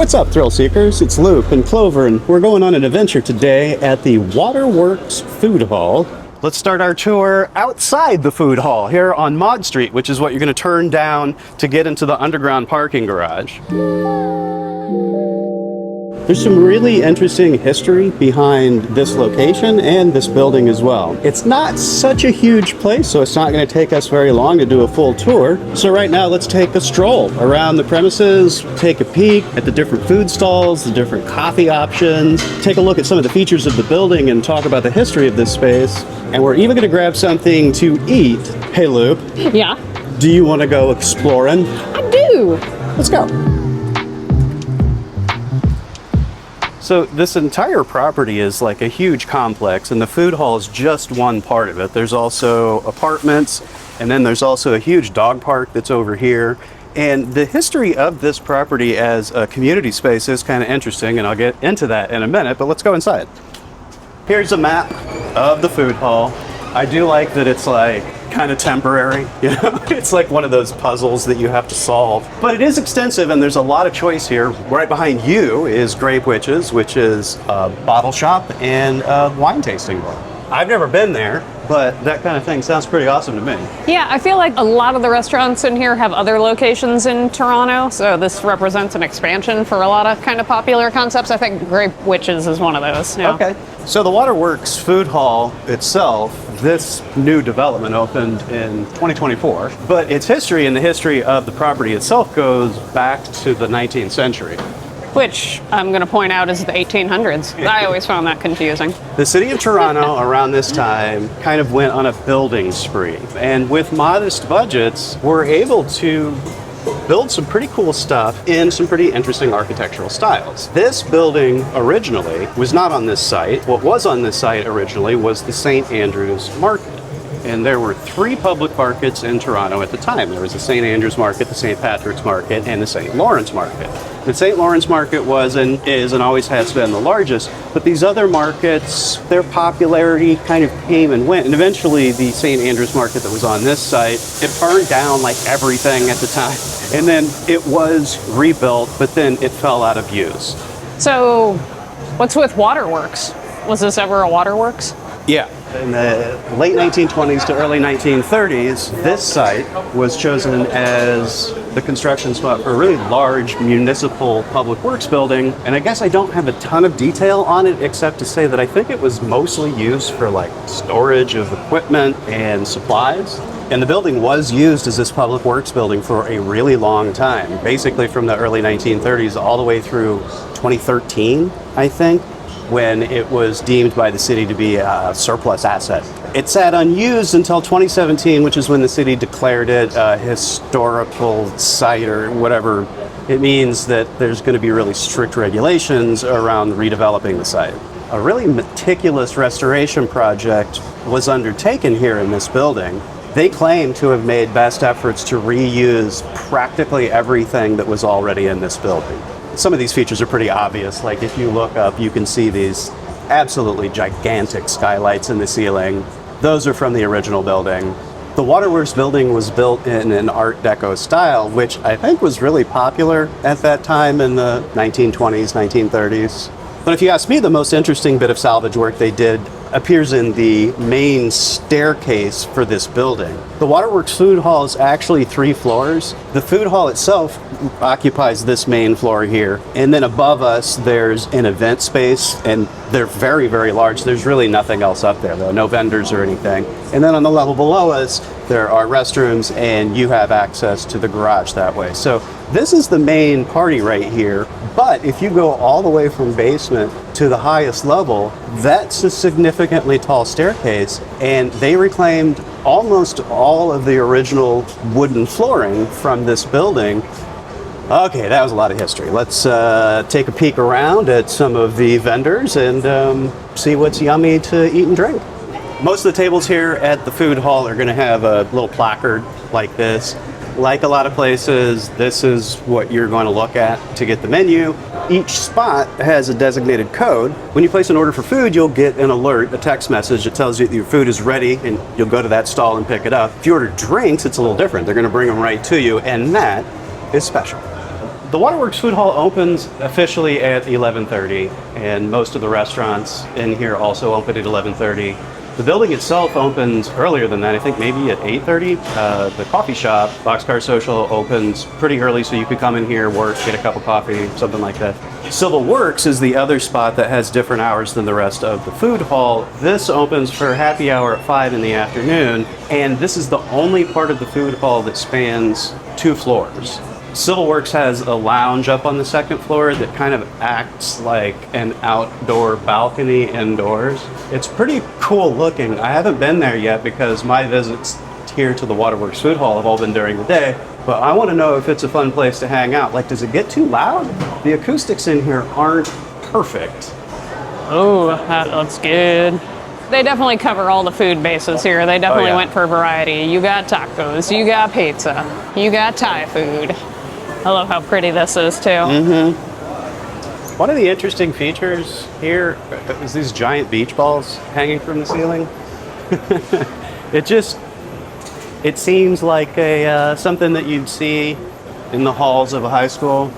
What's up, thrill seekers? It's Loop and Clover, and we're going on an adventure today at the Waterworks food hall. Let's start our tour outside the food hall here on Maud Street, which is what you're going to turn down to get into the underground parking garage. There's some really interesting history behind this location and this building as well. It's not such a huge place, so it's not going to take us very long to do a full tour. So right now, let's take a stroll around the premises, take a peek at the different food stalls, the different coffee options, take a look at some of the features of the building and talk about the history of this space. And we're even going to grab something to eat. Hey, Loop. Yeah? Do you want to go exploring? I do. Let's go. So this entire property is like a huge complex, and the food hall is just one part of it. There's also apartments, and then there's also a huge dog park that's over here. And the history of this property as a community space is kind of interesting, and I'll get into that in a minute, but let's go inside. Here's a map of the food hall. I do like that it's like kind of temporary, you know? It's like one of those puzzles that you have to solve. But it is extensive, and there's a lot of choice here. Right behind you is Grape Witches, which is a bottle shop and a wine tasting bar. I've never been there, but that kind of thing sounds pretty awesome to me. Yeah, I feel like a lot of the restaurants in here have other locations in Toronto, so this represents an expansion for a lot of kind of popular concepts. I think Grape Witches is one of those. Yeah. Okay. So the Waterworks food hall itself, this new development opened in 2024, but its history and the history of the property itself goes back to the 19th century. Which I'm going to point out is the 1800s. I always found that confusing. The city of Toronto around this time kind of went on a building spree, and with modest budgets, were able to build some pretty cool stuff in some pretty interesting architectural styles. This building originally was not on this site. What was on this site originally was the St. Andrew's Market. And there were three public markets in Toronto at the time. There was the St. Andrew's Market, the St. Patrick's Market, and the St. Lawrence Market. The St. Lawrence Market was and is and always has been the largest, but these other markets, their popularity kind of came and went. And eventually the St. Andrew's Market that was on this site, it burned down like everything at the time. And then it was rebuilt, but then it fell out of use. So what's with Waterworks? Was this ever a Waterworks? Yeah. In the late 1920s to early 1930s, this site was chosen as the construction spot for a really large municipal public works building. And I guess I don't have a ton of detail on it except to say that I think it was mostly used for like storage of equipment and supplies. And the building was used as this public works building for a really long time, basically from the early 1930s all the way through 2013, I think, when it was deemed by the city to be a surplus asset. It sat unused until 2017, which is when the city declared it a historical site or whatever. It means that there's going to be really strict regulations around redeveloping the site. A really meticulous restoration project was undertaken here in this building. They claim to have made best efforts to reuse practically everything that was already in this building. Some of these features are pretty obvious. Like if you look up, you can see these absolutely gigantic skylights in the ceiling. Those are from the original building. The Waterworks building was built in an Art Deco style, which I think was really popular at that time in the 1920s, 1930s. But if you ask me, the most interesting bit of salvage work they did appears in the main staircase for this building. The Waterworks food hall is actually 3 floors. The food hall itself occupies this main floor here. And then above us, there's an event space, and they're very, very large. There's really nothing else up there, though, no vendors or anything. And then on the level below us, there are restrooms, and you have access to the garage that way. So this is the main party right here. But if you go all the way from basement to the highest level, that's a significantly tall staircase, and they reclaimed almost all of the original wooden flooring from this building. Okay, that was a lot of history. Let's take a peek around at some of the vendors and see what's yummy to eat and drink. Most of the tables here at the food hall are going to have a little placard like this. Like a lot of places, this is what you're going to look at to get the menu. Each spot has a designated code. When you place an order for food, you'll get an alert, a text message that tells you that your food is ready, and you'll go to that stall and pick it up. If you order drinks, it's a little different. They're going to bring them right to you, and that is special. The Waterworks Food Hall opens officially at 11:30, and most of the restaurants in here also open at 11:30. The building itself opens earlier than that, I think maybe at 8:30. The coffee shop, Boxcar Social, opens pretty early, so you could come in here, work, get a cup of coffee, something like that. Civil Works is the other spot that has different hours than the rest of the food hall. This opens for happy hour at 5 in the afternoon, and this is the only part of the food hall that spans 2 floors. Civil Works has a lounge up on the 2nd floor that kind of acts like an outdoor balcony indoors. It's pretty cool looking. I haven't been there yet because my visits here to the Waterworks Food Hall have all been during the day, but I want to know if it's a fun place to hang out. Like, does it get too loud? The acoustics in here aren't perfect. Oh, that looks good. They definitely cover all the food bases here. They definitely went for variety. You got tacos, you got pizza, you got Thai food. I love how pretty this is too. One of the interesting features here is these giant beach balls hanging from the ceiling. It seems like a something that you'd see in the halls of a high school.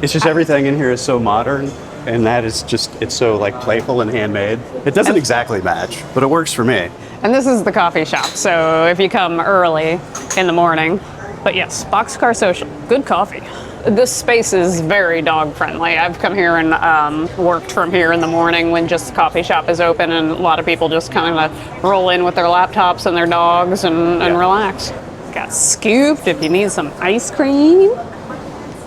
It's just everything in here is so modern, and that is just, it's so like playful and handmade. It doesn't exactly match, but it works for me. And this is the coffee shop, so if you come early in the morning, but yes, Boxcar Social, good coffee. This space is very dog friendly. I've come here and worked from here in the morning when just the coffee shop is open, and a lot of people just kind of roll in with their laptops and their dogs and relax. Got scooped if you need some ice cream.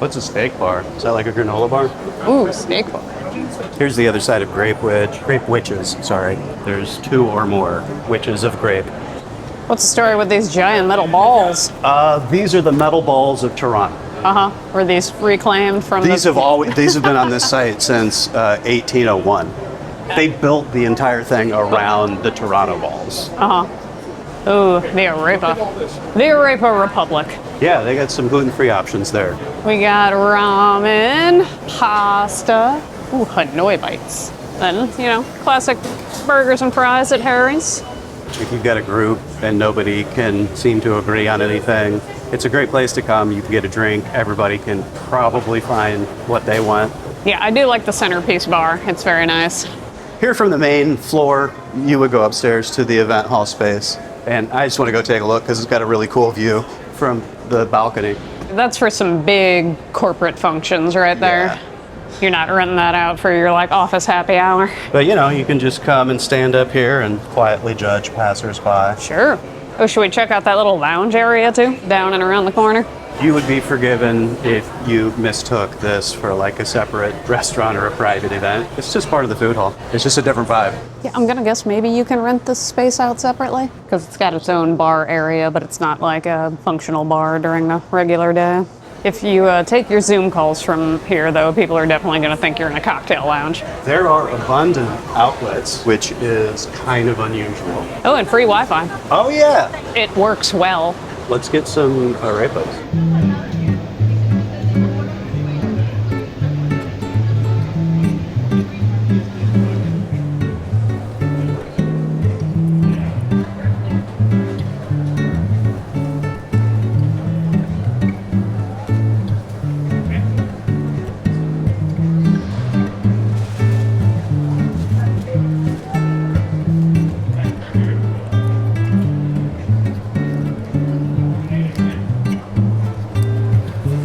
What's a steak bar? Is that like a granola bar? Ooh, steak bar. Here's the other side of grape witches, sorry. There's 2 or more witches of grape. What's the story with these giant metal balls? These are the metal balls of Toronto. Were these reclaimed from These have been on this site since 1801. They built the entire thing around the Toronto balls. Ooh, the arepa. The arepa Republic. Yeah, they got some gluten-free options there. We got ramen, pasta, ooh, Hanoi bites. Then, classic burgers and fries at Harry's. If you've got a group and nobody can seem to agree on anything, it's a great place to come. You can get a drink. Everybody can probably find what they want. Yeah, I do like the centerpiece bar. It's very nice. Here from the main floor, you would go upstairs to the event hall space. And I just want to go take a look because it's got a really cool view from the balcony. That's for some big corporate functions right there. Yeah. You're not renting that out for your office happy hour. But you can just come and stand up here and quietly judge passersby. Sure. Oh, should we check out that little lounge area too? Down and around the corner? You would be forgiven if you mistook this for like a separate restaurant or a private event. It's just part of the food hall. It's just a different vibe. Yeah, I'm gonna guess maybe you can rent this space out separately because it's got its own bar area, but it's not like a functional bar during the regular day. If you take your Zoom calls from here, though, people are definitely going to think you're in a cocktail lounge. There are abundant outlets, which is kind of unusual. Oh, and free Wi-Fi. Oh, yeah. It works well. Let's get some arepas.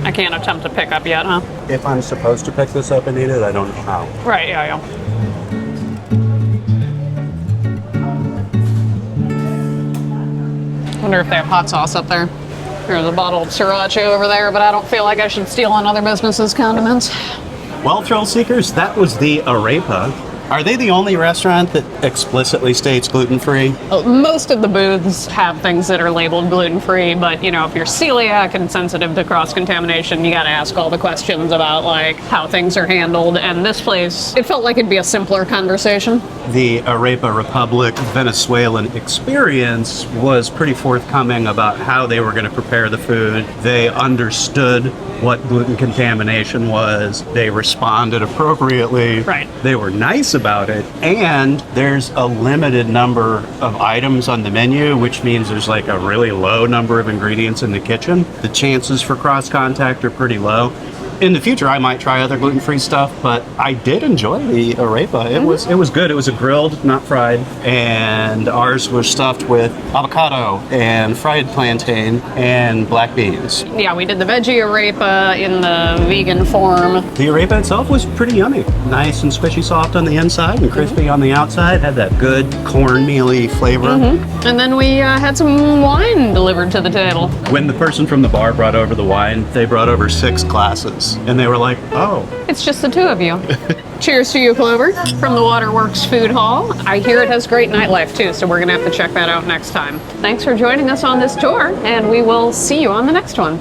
I can't attempt to pick up yet, huh? If I'm supposed to pick this up and eat it, I don't know how. Right, yeah. Wonder if they have hot sauce up there. There's a bottle of sriracha over there, but I don't feel like I should steal on other businesses' condiments. Well, thrill seekers, that was the arepa. Are they the only restaurant that explicitly states gluten-free? Most of the booths have things that are labeled gluten-free, but if you're celiac and sensitive to cross-contamination, you gotta ask all the questions about how things are handled. And this place, it felt like it'd be a simpler conversation. The Arepa Republic Venezuelan experience was pretty forthcoming about how they were gonna prepare the food. They understood what gluten contamination was. They responded appropriately. Right. They were nice about it, and there's a limited number of items on the menu, which means there's a really low number of ingredients in the kitchen. The chances for cross contact are pretty low. In the future, I might try other gluten-free stuff, but I did enjoy the arepa. It was good. It was a grilled, not fried, and ours was stuffed with avocado and fried plantain and black beans. Yeah, we did the veggie arepa in the vegan form. The arepa itself was pretty yummy. Nice and squishy soft on the inside and crispy on the outside. Had that good cornmeal-y flavor. And then we had some wine delivered to the table. When the person from the bar brought over the wine, they brought over 6 glasses. And they were like, oh. It's just the two of you. Cheers to you, Clover, from the Waterworks Food Hall. I hear it has great nightlife too, so we're gonna have to check that out next time. Thanks for joining us on this tour, and we will see you on the next one.